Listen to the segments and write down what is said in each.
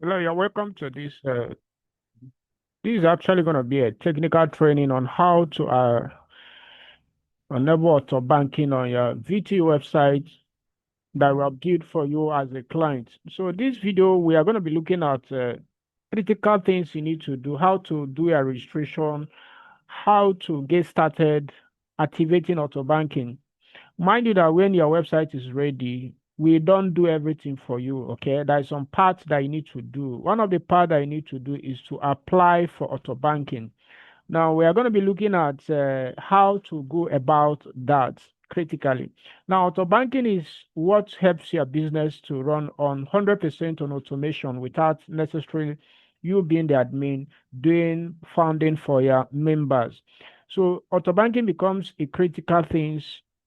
Hello, you're welcome to this. This is actually going to be a technical training on how to enable auto banking on your VTU website that we have built for you as a client. So this video, we are going to be looking at critical things you need to do, how to do your registration, how to get started activating auto banking. Mind you that when your website is ready, we don't do everything for you, okay? There is some parts that you need to do. One of the parts that you need to do is to apply for auto banking. Now, we are going to be looking at how to go about that critically. Now, auto banking is what helps your business to run on 100% on automation without necessarily you being the admin doing funding for your members. So, auto banking becomes a critical thing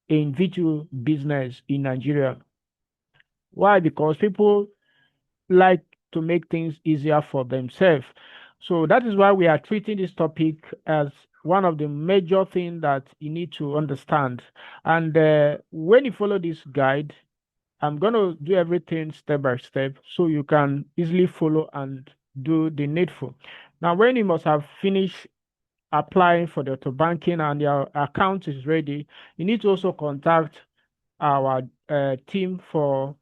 in VTU business in Nigeria. Why? Because people like to make things easier for themselves. So that is why we are treating this topic as one of the major things that you need to understand. And when you follow this guide, I'm going to do everything step by step so you can easily follow and do the needful. Now, when you must have finished applying for the auto banking and your account is ready, you need to also contact our team for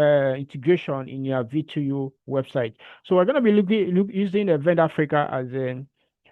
integration in your VTU website. So we're going to be using Event Africa as a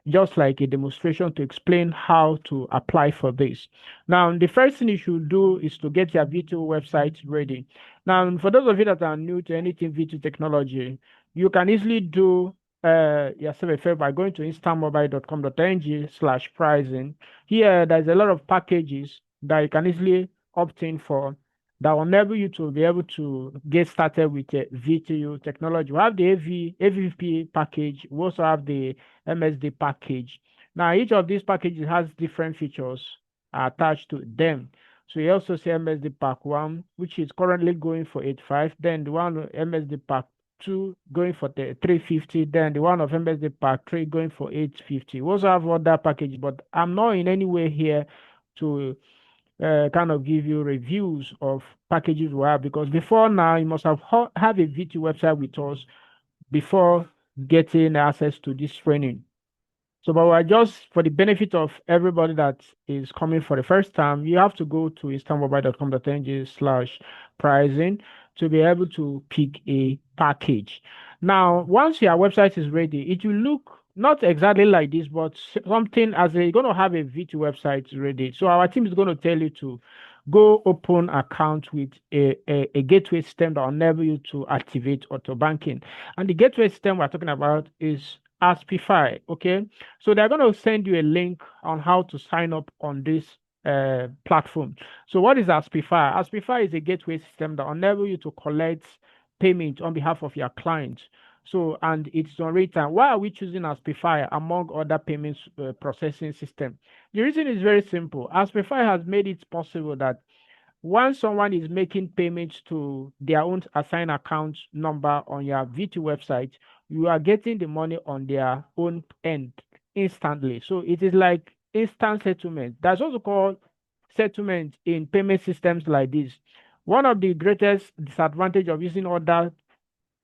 just like a demonstration to explain how to apply for this. Now, the first thing you should do is to get your VTU website ready. Now, for those of you that are new to anything VTU technology, you can easily do yourself a favor by going to instantmobile.com.ng/pricing. Here, there's a lot of packages that you can easily opt in for that will enable you to be able to get started with VTU technology. We have the AVP package. We also have the MSD package. Now, each of these packages has different features attached to them. So you also see MSD Pack 1, which is currently going for 85. Then the one MSD Pack 2 going for the 350. Then the one of MSD Pack 3 going for 850. We also have other packages, but I'm not in any way here to kind of give you reviews of packages we have because before now you must have a VT website with us before getting access to this training. So, but we're just for the benefit of everybody that is coming for the first time, you have to go to instantmobile.com.ng/pricing to be able to pick a package. Now, once your website is ready, it will look not exactly like this, but something as you're going to have a VT website ready. So our team is going to tell you to go open account with a gateway system that will enable you to activate auto banking. And the gateway system we're talking about is Aspify. Okay, so they're going to send you a link on how to sign up on this platform. So what is Aspify? Aspify is a gateway system that enable you to collect payment on behalf of your clients. So, and it's on rate time. Why are we choosing Aspify among other payments processing system? The reason is very simple. Aspify has made it possible that once someone is making payments to their own assigned account number on your VT website, you are getting the money on their own end instantly. So it is like instant settlement. That's also called settlement in payment systems like this. One of the greatest disadvantage of using other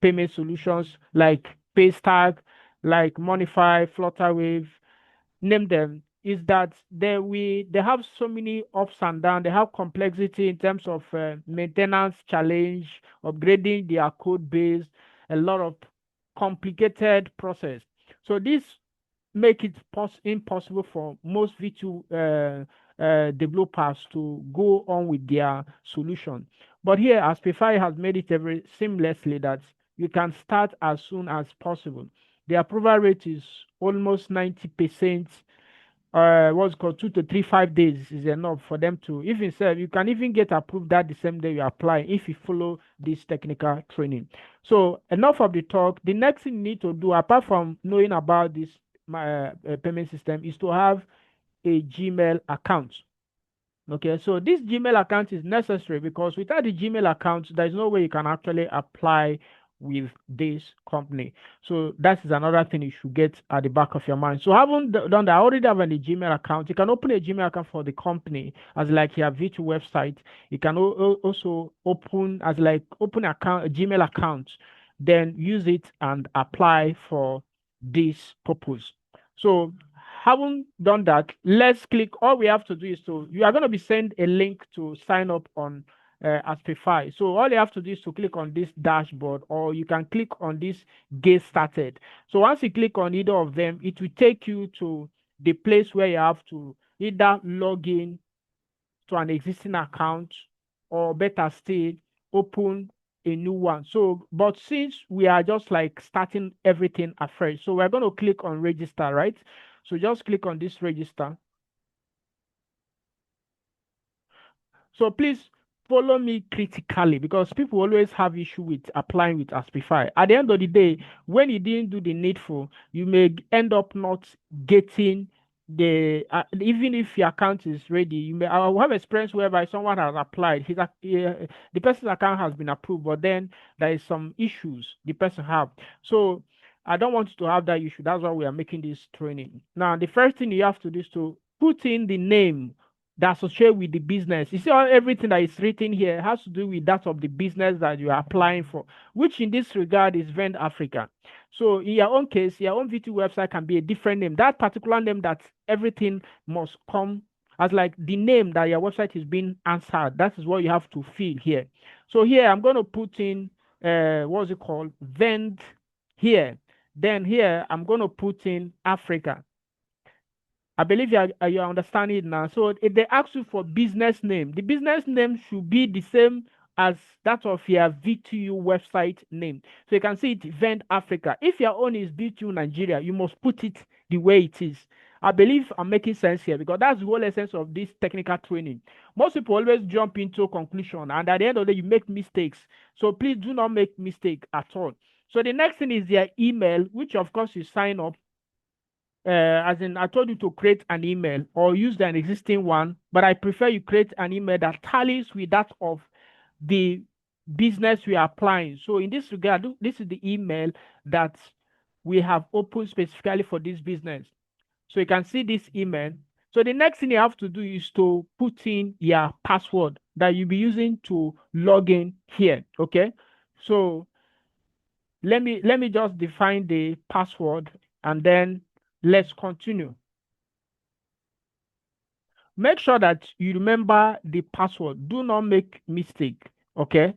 payment solutions like Paystack, like Monify, Flutterwave, name them, is that they have so many ups and downs. They have complexity in terms of maintenance challenge, upgrading their code base, a lot of complicated process. So this make it impossible for most V2 developers to go on with their solution. But here, Aspify has made it very seamlessly that you can start as soon as possible. The approval rate is almost 90%. What's called 2 to 5 days is enough for them to even say you can even get approved that the same day you apply if you follow this technical training. So enough of the talk. The next thing you need to do apart from knowing about this payment system is to have a Gmail account. Okay, so this Gmail account is necessary because without the Gmail account, there's no way you can actually apply with this company. So that is another thing you should get at the back of your mind. So having done that, I already have a Gmail account. You can open a Gmail account for the company as like your virtual website. You can also open as like open account a Gmail account then use it and apply for this purpose. So having done that, let's click. All we have to do is you are going to be sent a link to sign up on Aspify. So all you have to do is to click on this dashboard, or you can click on this get started. So once you click on either of them, it will take you to the place where you have to either log in to an existing account, or better still, open a new one. So, but since we are just like starting everything afresh, so we're going to click on register, right? So just click on this register. So please follow me critically, because people always have issue with applying with Aspify. At the end of the day, when you didn't do the needful, you may end up not getting the even if your account is ready. You may I have experience whereby someone has applied, the person's account has been approved, but then there is some issues the person have. So I don't want you to have that issue. That's why we are making this training. Now, the first thing you have to do is to put in the name that associate with the business. You see, everything that is written here has to do with that of the business that you are applying for, which in this regard is Vend Africa. So in your own case, your own VTU website can be a different name. That particular name that everything must come as like the name that your website is being answered. That is what you have to fill here. So here I'm going to put in what's it called? Vend here. Then here I'm going to put in Africa. I believe you are understanding it now. So if they ask you for business name, the business name should be the same as that of your VTU website name. So you can see it, Vend Africa. If your own is VTU Nigeria, you must put it the way it is. I believe I'm making sense here, because that's the whole essence of this technical training. Most people always jump into conclusion, and at the end of the day, you make mistakes. So please do not make mistake at all. So the next thing is their email, which of course you sign up, as in I told you to create an email or use an existing one, but I prefer you create an email that tallies with that of the business we are applying. So in this regard, this is the email that we have opened specifically for this business. So you can see this email. So the next thing you have to do is to put in your password that you'll be using to log in here. Okay. So let me just define the password, and then let's continue. Make sure that you remember the password. Do not make mistake. Okay.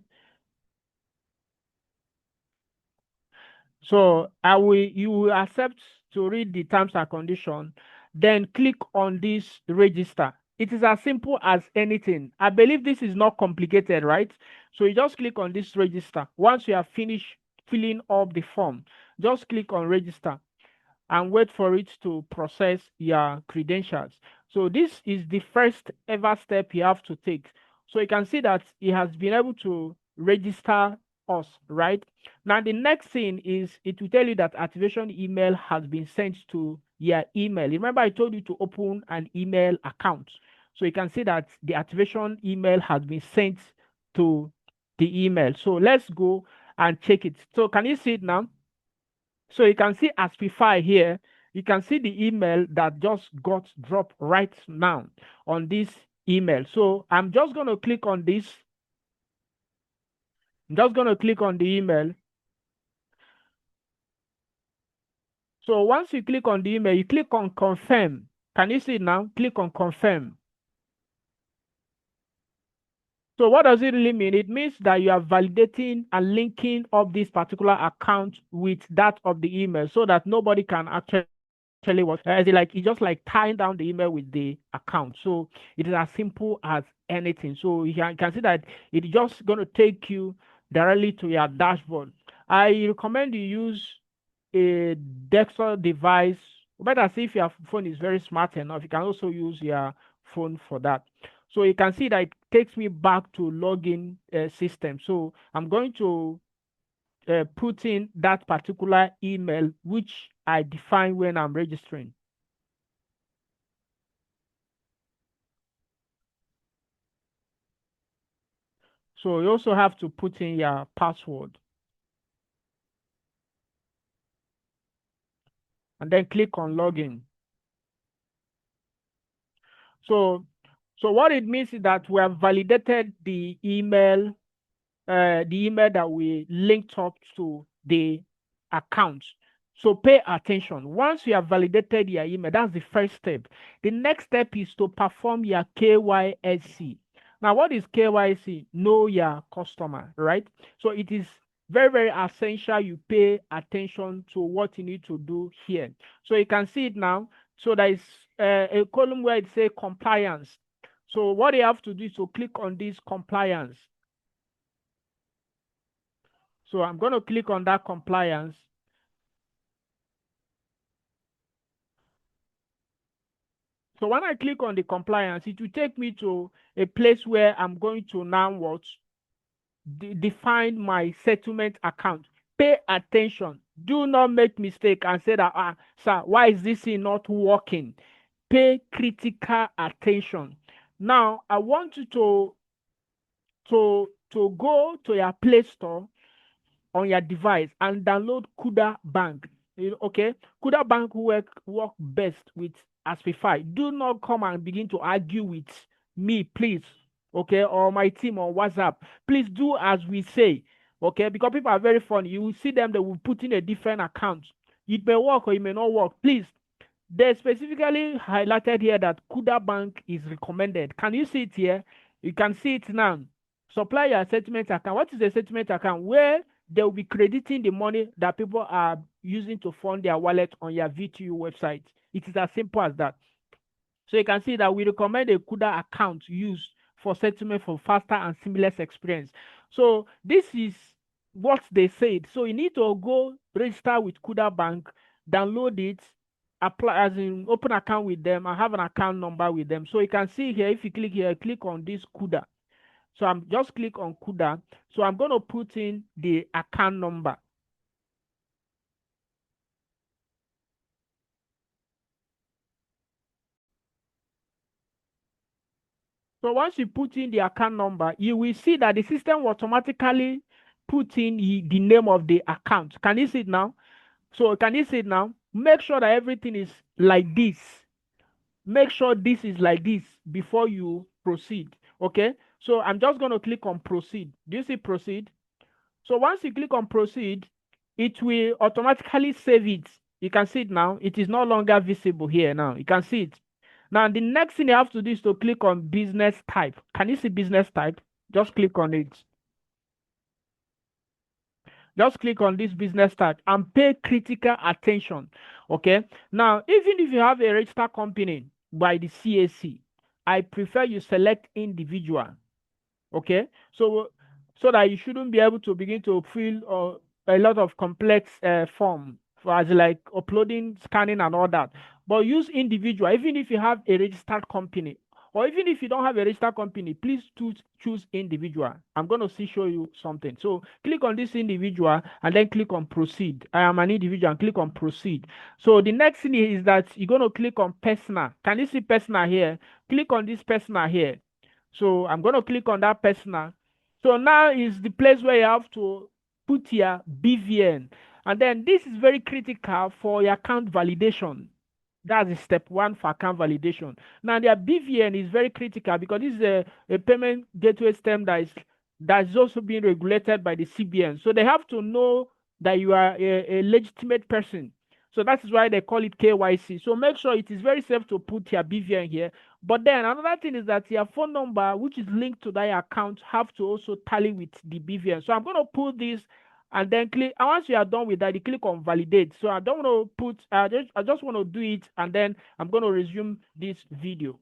So you will accept to read the terms and condition, then click on this register. It is as simple as anything. I believe this is not complicated, right? So you just click on this register. Once you have finished filling up the form, just click on register and wait for it to process your credentials. So this is the first ever step you have to take. So you can see that it has been able to register us, right? Now the next thing is it will tell you that activation email has been sent to your email. Remember I told you to open an email account. So you can see that the activation email has been sent to the email. So let's go and check it. So can you see it now? So you can see Aspify here. You can see the email that just got dropped right now on this email. So I'm just going to click on this. I'm just going to click on the email. So once you click on the email, you click on confirm. Can you see it now? Click on confirm. So what does it really mean? It means that you are validating and linking up this particular account with that of the email, so that nobody can actually what like it's just like tying down the email with the account. So it is as simple as anything. So you can see that it's just going to take you directly to your dashboard. I recommend you use a desktop device. Better see if your phone is very smart enough, you can also use your phone for that. So you can see that it takes me back to login system. So I'm going to put in that particular email which I define when I'm registering. So you also have to put in your password and then click on login. So what it means is that we have validated the email the email that we linked up to the account. So pay attention. Once you have validated your email, that's the first step. The next step is to perform your KYC. Now, what is KYC? Know your customer, right? So it is very, very essential you pay attention to what you need to do here. So you can see it now. So there is a column where it says compliance. So what you have to do is to click on this compliance. So I'm going to click on that compliance. So when I click on the compliance, it will take me to a place where I'm going to now what? Define my settlement account. Pay attention. Do not make mistake and say that, sir, why is this thing not working? Pay critical attention. Now, I want you to go to your Play Store on your device and download Kuda Bank. Okay, Kuda Bank work best with Aspify. Do not come and begin to argue with me, please. Okay, or my team on WhatsApp. Please do as we say. Okay, because people are very funny. You will see them; they will put in a different account. It may work or it may not work. Please, they specifically highlighted here that Kuda Bank is recommended. Can you see it here? You can see it now. Supply your settlement account. What is a settlement account? Where they will be crediting the money that people are using to fund their wallet on your VTU website. It is as simple as that. So you can see that we recommend a Kuda account used for settlement for faster and seamless experience. So this is what they said. So you need to go register with Kuda Bank, download it, apply as in open account with them. I have an account number with them. So you can see here, if you click here, click on this Kuda. So I'm just click on Kuda. So I'm going to put in the account number. So once you put in the account number, you will see that the system will automatically put in the name of the account. Can you see it now? So can you see it now? Make sure that everything is like this. Make sure this is like this before you proceed. Okay. So I'm just going to click on proceed. Do you see proceed? So once you click on proceed, it will automatically save it. You can see it now. It is no longer visible here now. You can see it. Now, the next thing you have to do is to click on business type. Can you see business type? Just click on it. Just click on this business type and pay critical attention. Okay. Now, even if you have a registered company by the CAC, I prefer you select individual. Okay. So that you shouldn't be able to begin to fill a lot of complex form for as like uploading, scanning, and all that. But use individual, even if you have a registered company, or even if you don't have a registered company, please choose individual. I'm going to show you something. So click on this individual and then click on proceed. I am an individual and click on proceed. So the next thing is that you're going to click on personal. Can you see personal here? Click on this personal here. So I'm going to click on that personal. So now is the place where you have to put your BVN. And then this is very critical for your account validation. That's step one for account validation. Now, their BVN is very critical because this is a payment gateway system that is also being regulated by the CBN. So they have to know that you are a legitimate person. So that is why they call it KYC. So make sure it is very safe to put your BVN here. But then another thing is that your phone number, which is linked to that account, have to also tally with the BVN. So I'm going to put this and then click. And once you are done with that, you click on validate. So I don't want to put. I just want to do it, and then I'm going to resume this video.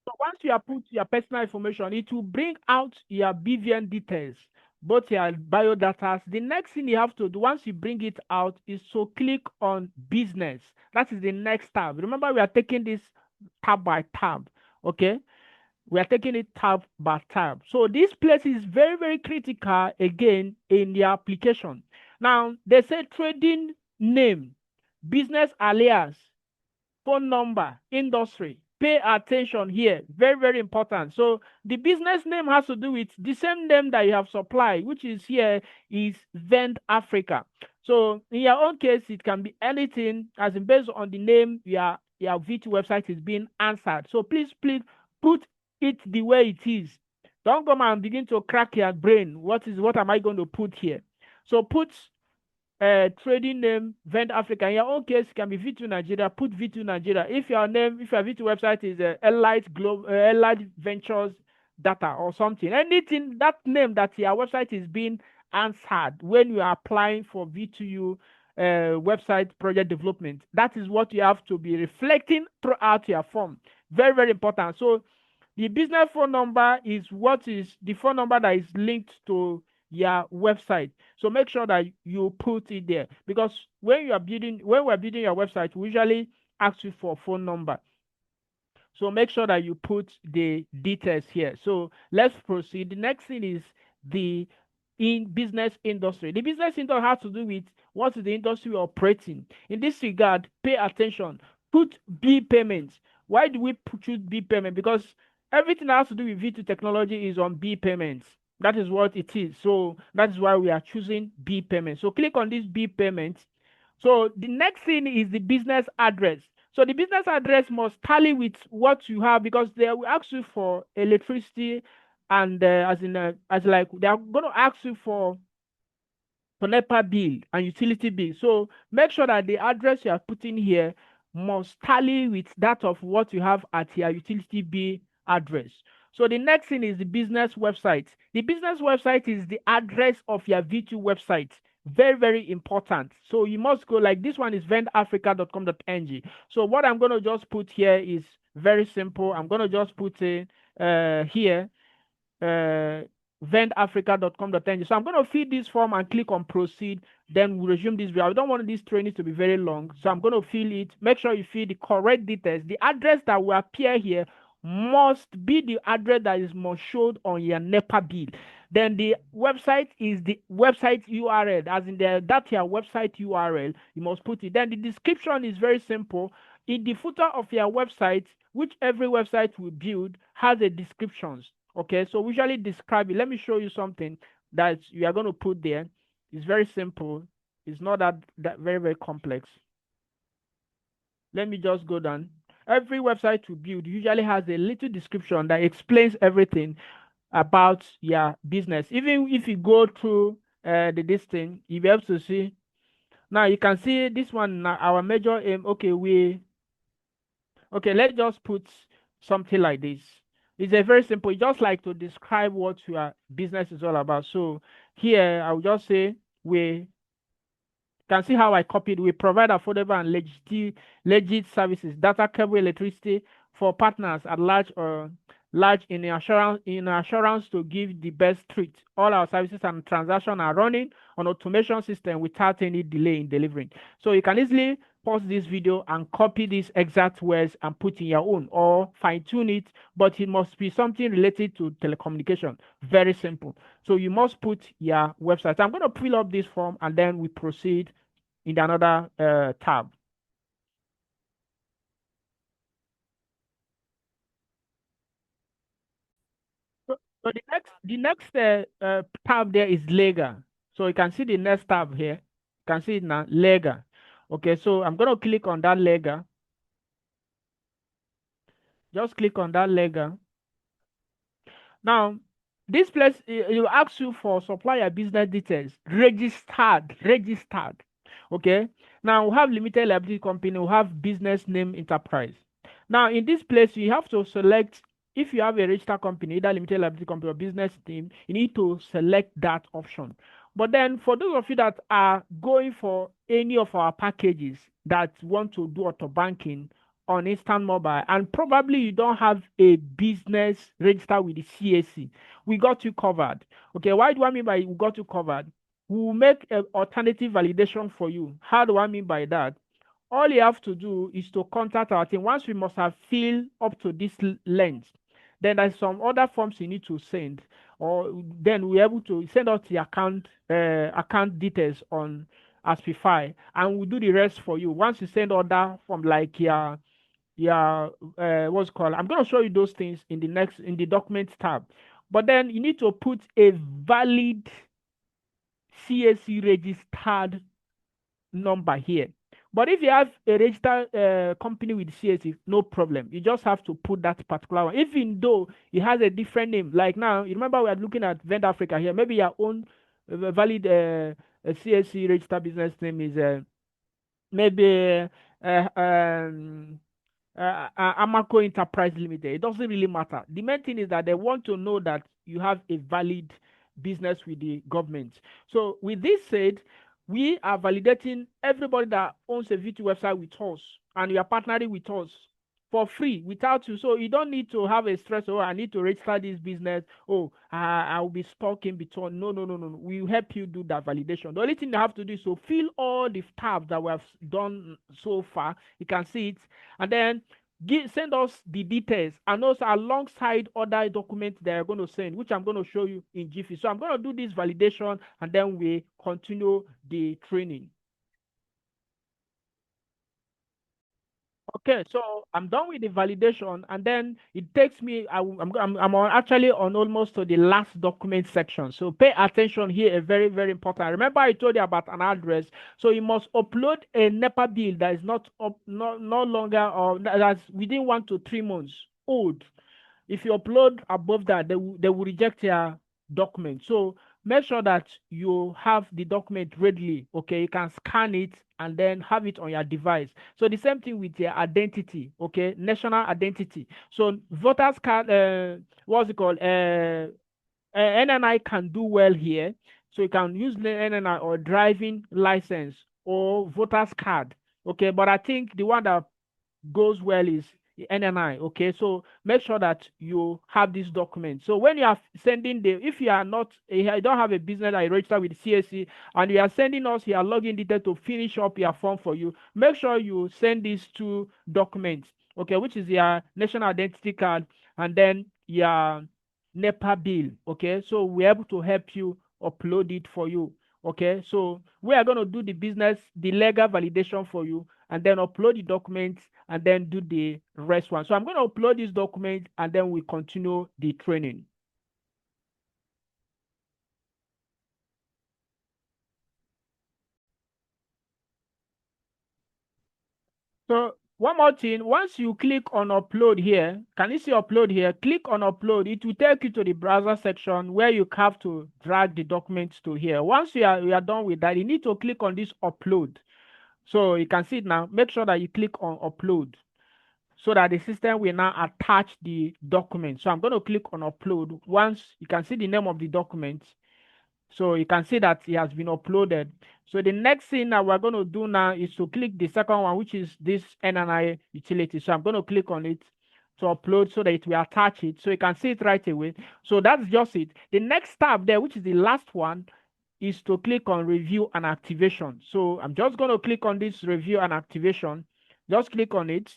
So once you have put your personal information, it will bring out your BVN details, both your biodata. The next thing you have to do once you bring it out is to click on business. That is the next tab. Remember, we are taking this tab by tab. Okay. We are taking it tab by tab. So this place is very, very critical again in the application. Now, they say trading name, business alias, phone number, industry. Pay attention here. Very, very important. So the business name has to do with the same name that you have supplied, which is here is Vent Africa. So in your own case, it can be anything as in based on the name your VT website is being answered. So please put it the way it is. Don't come and begin to crack your brain. What am I going to put here? So put trading name Vent Africa. In your own case, it can be VTU Nigeria. Put VTU Nigeria. If your VTU website is Elite Ventures Data or something, anything that name that your website is being answered when you are applying for VTU website project development, that is what you have to be reflecting throughout your form. Very, very important. So the business phone number is the phone number that is linked to your website. So make sure that you put it there, because when we're building your website, we usually ask you for a phone number. So make sure that you put the details here. So let's proceed. The next thing is the business industry. The business industry has to do with what is the industry we're operating. In this regard, pay attention. Put B payments. Why do we choose B payment? Because everything that has to do with V2 technology is on B payments. That is what it is. So that is why we are choosing B payments. So click on this B payments. So the next thing is the business address. So the business address must tally with what you have, because they will ask you for electricity, and as like they are going to ask you for NEPA bill and utility bill. So make sure that the address you are putting here must tally with that of what you have at your utility bill address. So the next thing is the business website. The business website is the address of your VTU website. Very, very important. So you must go, like this one is vendafrica.com.ng. So what I'm going to just put here is very simple. I'm going to just put it here, vendafrica.com.ng. So I'm going to fill this form and click on proceed. Then we'll resume this video. I don't want this training to be very long, so I'm going to fill it. Make sure you fill the correct details. The address that will appear here must be the address that is most showed on your NEPA bill. Then the website is the website URL, as in that's your website URL. You must put it. Then the description is very simple. In the footer of your website, which every website will build has a descriptions. Okay, so we usually describe it. Let me show you something that you are going to put there. It's very simple. It's not that very, very complex. Let me just go down. Every website we build usually has a little description that explains everything about your business. Even if you go through this thing, you'll be able to see. Now you can see this one. Now our major aim. Okay, let's just put something like this. It's a very simple. You just like to describe what your business is all about. So here I will just say we can see how I copied. We provide affordable and legit services, data, cable, electricity for partners at large or large in assurance to give the best treat. All our services and transactions are running on automation system without any delay in delivering. So you can easily pause this video and copy these exact words and put in your own, or fine tune it, but it must be something related to telecommunication. Very simple. So you must put your website. I'm going to fill up this form and then we proceed in another tab. So the next tab there is legal. So you can see the next tab here. You can see it now, legal. Okay, so I'm going to click on that legal. Just click on that legal. Now, this place, it will ask you for supplier business details. Registered. Okay. Now, we have limited liability company. We have business name enterprise. Now, in this place, you have to select, if you have a registered company, either limited liability company or business name, you need to select that option. But then for those of you that are going for any of our packages that want to do auto banking on instant mobile, and probably you don't have a business registered with the CAC, we got you covered. Okay, why do I mean by we got you covered? We will make an alternative validation for you. How do I mean by that? All you have to do is to contact our team. Once we must have filled up to this length, then there's some other forms you need to send, or then we're able to send out the account details on Aspify, and we'll do the rest for you. Once you send order from like your what's it called, I'm going to show you those things in the documents tab. But then you need to put a valid CAC registered number here. But if you have a registered company with CAC, no problem. You just have to put that particular one, even though it has a different name. Like now, you remember we are looking at Vendor Africa here. Maybe your own valid CAC registered business name is maybe uh, um, Amaco Enterprise Limited. It doesn't really matter. The main thing is that they want to know that you have a valid business with the government. So, with this said, we are validating everybody that owns a VT website with us, and you are partnering with us for free without you. So you don't need to have a stress. Oh, I need to register this business. Oh, I will be stuck in between. No, no, no, no, no. We will help you do that validation. The only thing you have to do is to fill all the tabs that we have done so far. You can see it, and then send us the details, and also alongside other documents that you're going to send, which I'm going to show you in Jiffy. So I'm going to do this validation, and then we continue the training. Okay, so I'm done with the validation, and then it takes me. Actually on almost to the last document section. So pay attention here, a very very important. Remember, I told you about an address. So you must upload a NEPA bill that is not up, no longer, or that's within 1 to 3 months old. If you upload above that, they will reject your document. So make sure that you have the document readily. Okay, you can scan it and then have it on your device. So the same thing with your identity. Okay, national identity. So voters card, what's it called? NNI can do well here. So you can use the NNI or driving license or voters card. Okay, but I think the one that goes well is NNI. Okay, so make sure that you have this document. So when you are sending if you are not, you don't have a business that you register with CAC, and you are sending us your login detail to finish up your form for you, make sure you send these 2 documents. Okay, which is your national identity card and then your NEPA bill. Okay, so we're able to help you upload it for you. Okay, so we are going to do the legal validation for you, and then upload the documents, and then do the rest one. So I'm going to upload this document, and then we continue the training. So one more thing, once you click on upload here, can you see upload here? Click on upload. It will take you to the browser section where you have to drag the documents to here. Once you are done with that, you need to click on this upload. So you can see it now. Make sure that you click on upload, so that the system will now attach the document. So I'm going to click on upload. Once you can see the name of the document, so you can see that it has been uploaded. So the next thing that we're going to do now is to click the second one, which is this NNI utility. So I'm going to click on it to upload so that it will attach it. So you can see it right away. So that's just it. The next tab there, which is the last one, is to click on review and activation. So I'm just going to click on this review and activation. Just click on it.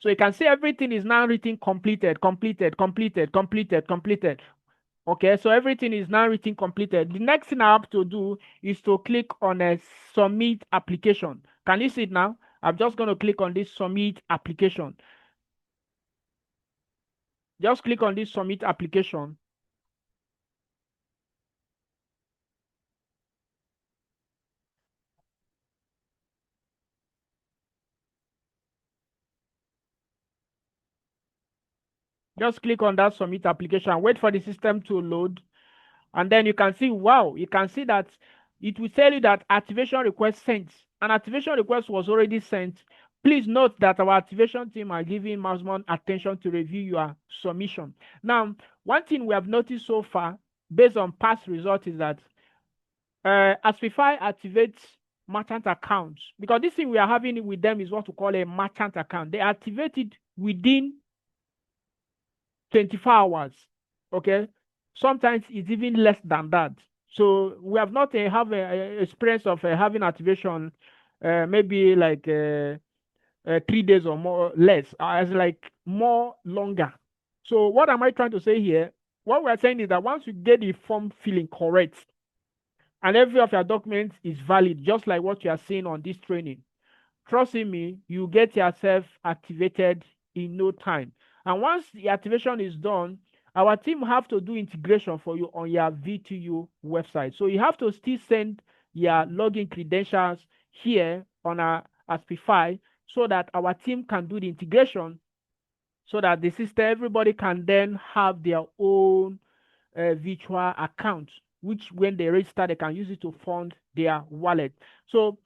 So you can see everything is now written completed, completed, completed, completed, completed. Okay, so everything is now written completed. The next thing I have to do is to click on a submit application. Can you see it now? I'm just going to click on this submit application. Just click on this submit application. Just click on that submit application. Wait for the system to load. And then you can see, wow, you can see that it will tell you that activation request sent. An activation request was already sent. Please note that our activation team are giving maximum attention to review your submission. Now, one thing we have noticed so far, based on past results, is that Aspify activates merchant accounts, because this thing we are having with them is what we call a merchant account. They activate it within 24 hours. Okay, sometimes it's even less than that. So we have not have a experience of having activation maybe like 3 days or more less, as like more longer. So what am I trying to say here? What we're saying is that once you get the form filling correct and every of your documents is valid, just like what you are seeing on this training, trust in me, you get yourself activated in no time. And once the activation is done, our team have to do integration for you on your VTU website. So you have to still send your login credentials here on our Aspify so that our team can do the integration so that the system, everybody can then have their own virtual account, which when they register, they can use it to fund their wallet. So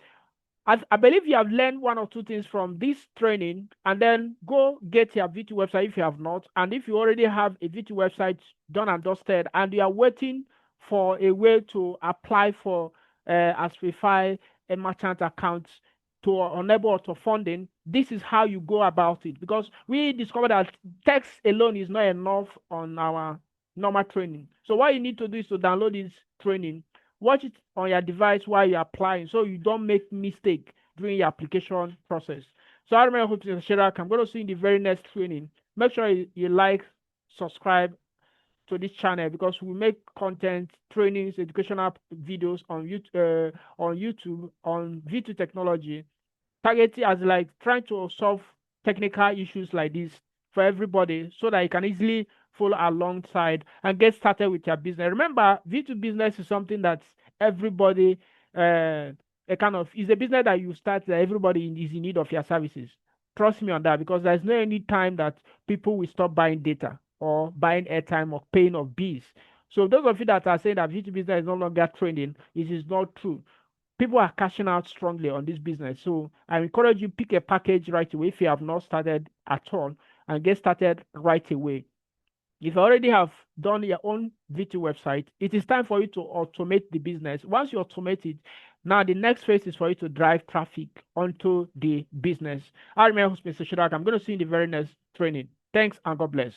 I believe you have learned one or two things from this training, and then go get your VTU website if you have not. And if you already have a VTU website done and dusted, and you are waiting for a way to apply for Aspify a merchant account to enable auto funding, this is how you go about it. Because we discovered that text alone is not enough on our normal training. So what you need to do is to download this training, watch it on your device while you're applying so you don't make mistake during your application process. So I remember Sherak, I'm going to see you in the very next training. Make sure you like, subscribe to this channel because we make content, trainings, educational videos on YouTube, on VTU technology, targeted as like trying to solve technical issues like this for everybody so that you can easily follow alongside and get started with your business. Remember, VTU business is something that everybody a kind of is a business that you start that everybody is in need of your services. Trust me on that because there's no any time that people will stop buying data or buying airtime or paying of bills. So those of you that are saying that VTU business is no longer trending, it is not true. People are cashing out strongly on this business. So I encourage you pick a package right away if you have not started at all and get started right away. If you already have done your own VTU website, it is time for you to automate the business. Once you automate it, now the next phase is for you to drive traffic onto the business. I remember Mr. Shirak. I'm going to see you in the very next training. Thanks and God bless.